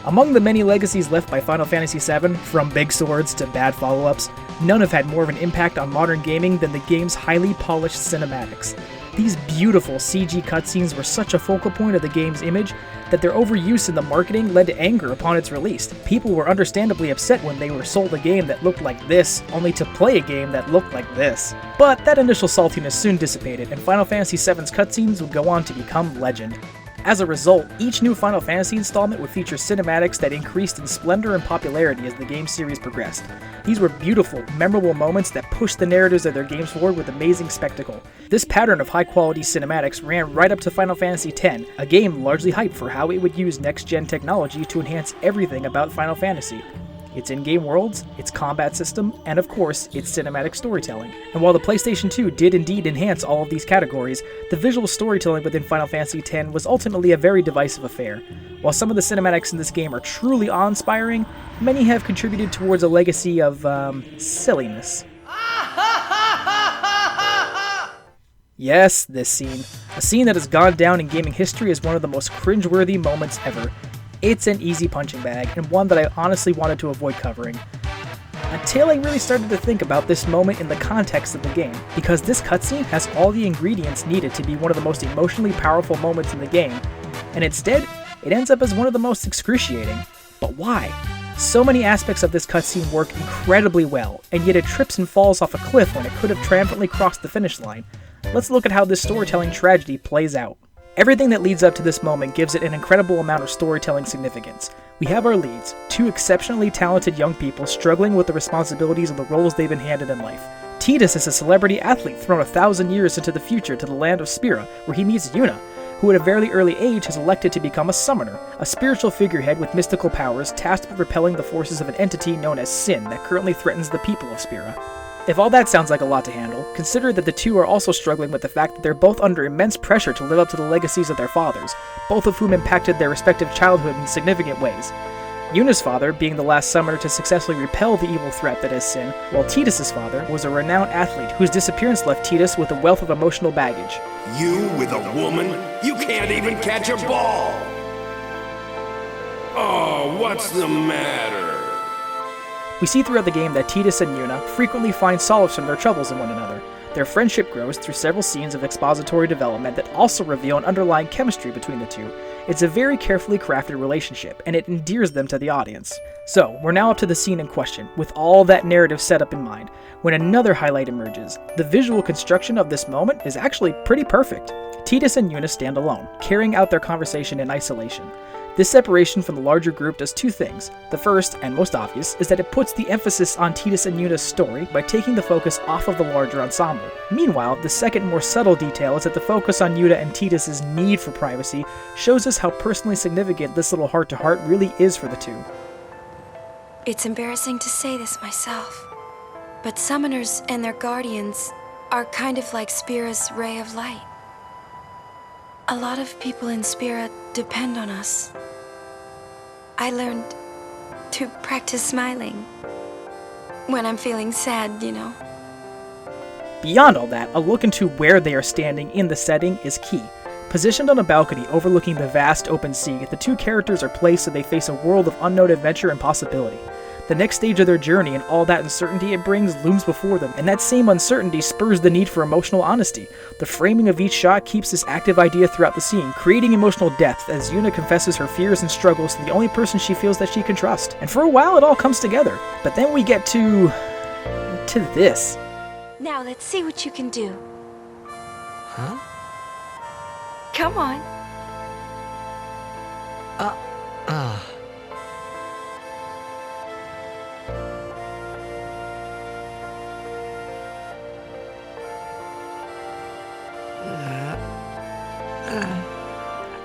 Among the many legacies left by Final Fantasy VII, from big swords to bad follow-ups, none have had more of an impact on modern gaming than the game's highly polished cinematics. These beautiful CG cutscenes were such a focal point of the game's image that their overuse in the marketing led to anger upon its release. People were understandably upset when they were sold a game that looked like this, only to play a game that looked like this. But that initial saltiness soon dissipated, and Final Fantasy VII's cutscenes would go on to become legend. As a result, each new Final Fantasy installment would feature cinematics that increased in splendor and popularity as the game series progressed. These were beautiful, memorable moments that pushed the narratives of their games forward with amazing spectacle. This pattern of high-quality cinematics ran right up to Final Fantasy X, a game largely hyped for how it would use next-gen technology to enhance everything about Final Fantasy. Its in-game worlds, its combat system, and of course, its cinematic storytelling. And while the PlayStation 2 did indeed enhance all of these categories, the visual storytelling within Final Fantasy X was ultimately a very divisive affair. While some of the cinematics in this game are truly awe-inspiring, many have contributed towards a legacy of, silliness. Yes, this scene. A scene that has gone down in gaming history as one of the most cringe-worthy moments ever. It's an easy punching bag, and one that I honestly wanted to avoid covering. Until I really started to think about this moment in the context of the game, because this cutscene has all the ingredients needed to be one of the most emotionally powerful moments in the game, and instead, it ends up as one of the most excruciating. But why? So many aspects of this cutscene work incredibly well, and yet it trips and falls off a cliff when it could have triumphantly crossed the finish line. Let's look at how this storytelling tragedy plays out. Everything that leads up to this moment gives it an incredible amount of storytelling significance. We have our leads, two exceptionally talented young people struggling with the responsibilities of the roles they've been handed in life. Tidus is a celebrity athlete thrown 1,000 years into the future to the land of Spira, where he meets Yuna, who at a very early age has elected to become a summoner, a spiritual figurehead with mystical powers tasked with repelling the forces of an entity known as Sin that currently threatens the people of Spira. If all that sounds like a lot to handle, consider that the two are also struggling with the fact that they're both under immense pressure to live up to the legacies of their fathers, both of whom impacted their respective childhood in significant ways. Yuna's father being the last summoner to successfully repel the evil threat that is Sin, while Tidus' father was a renowned athlete whose disappearance left Tidus with a wealth of emotional baggage. You with a woman? You can't even catch a ball! Oh, what's the matter? We see throughout the game that Tidus and Yuna frequently find solace from their troubles in one another. Their friendship grows through several scenes of expository development that also reveal an underlying chemistry between the two. It's a very carefully crafted relationship, and it endears them to the audience. So, we're now up to the scene in question, with all that narrative set up in mind, when another highlight emerges. The visual construction of this moment is actually pretty perfect. Tidus and Yuna stand alone, carrying out their conversation in isolation. This separation from the larger group does two things. The first, and most obvious, is that it puts the emphasis on Tidus and Yuna's story by taking the focus off of the larger ensemble. Meanwhile, the second more subtle detail is that the focus on Yuna and Tidus' need for privacy shows us how personally significant this little heart-to-heart really is for the two. It's embarrassing to say this myself, but summoners and their guardians are kind of like Spira's ray of light. A lot of people in Spira depend on us. I learned to practice smiling when I'm feeling sad, you know. Beyond all that, a look into where they are standing in the setting is key. Positioned on a balcony overlooking the vast open sea, the two characters are placed so they face a world of unknown adventure and possibility. The next stage of their journey and all that uncertainty it brings looms before them, and that same uncertainty spurs the need for emotional honesty. The framing of each shot keeps this active idea throughout the scene, creating emotional depth as Yuna confesses her fears and struggles to the only person she feels that she can trust. And for a while it all comes together, but then we get to this. Now let's see what you can do. Huh? Come on.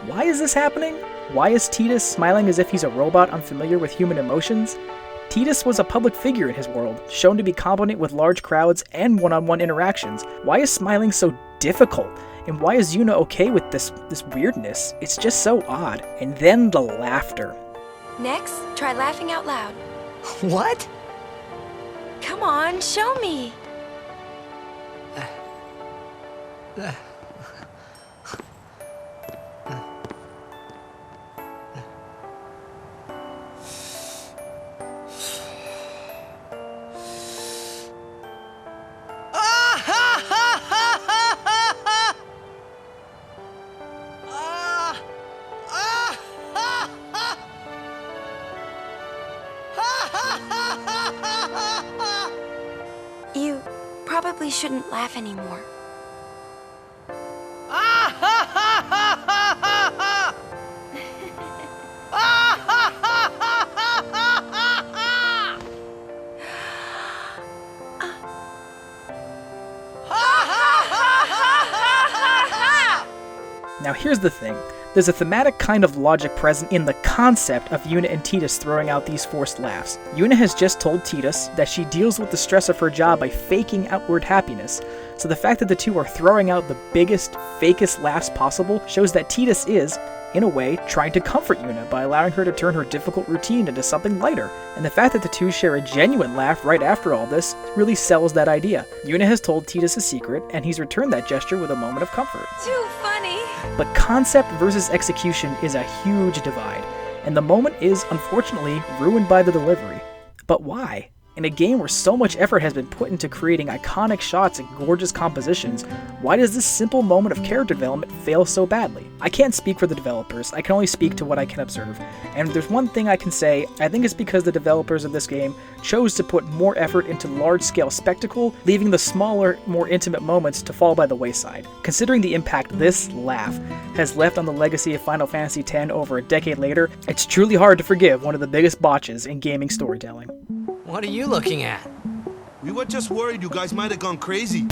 Why is this happening? Why is Tidus smiling as if he's a robot unfamiliar with human emotions? Tidus was a public figure in his world, shown to be competent with large crowds and one-on-one interactions. Why is smiling so difficult? And why is Yuna okay with this weirdness? It's just so odd. And then the laughter. Next, try laughing out loud. What? Come on, show me. probably shouldn't laugh anymore. Now here's the thing. There's a thematic kind of logic present in the concept of Yuna and Tidus throwing out these forced laughs. Yuna has just told Tidus that she deals with the stress of her job by faking outward happiness, so the fact that the two are throwing out the biggest, fakest laughs possible shows that Tidus is, in a way, trying to comfort Yuna by allowing her to turn her difficult routine into something lighter. And the fact that the two share a genuine laugh right after all this really sells that idea. Yuna has told Tidus a secret, and he's returned that gesture with a moment of comfort. Too funny. But concept versus execution is a huge divide, and the moment is, unfortunately, ruined by the delivery. But why? In a game where so much effort has been put into creating iconic shots and gorgeous compositions, why does this simple moment of character development fail so badly? I can't speak for the developers, I can only speak to what I can observe, and if there's one thing I can say, I think it's because the developers of this game chose to put more effort into large-scale spectacle, leaving the smaller, more intimate moments to fall by the wayside. Considering the impact this laugh has left on the legacy of Final Fantasy X over a decade later, it's truly hard to forgive one of the biggest botches in gaming storytelling. What are you looking at? We were just worried you guys might have gone crazy.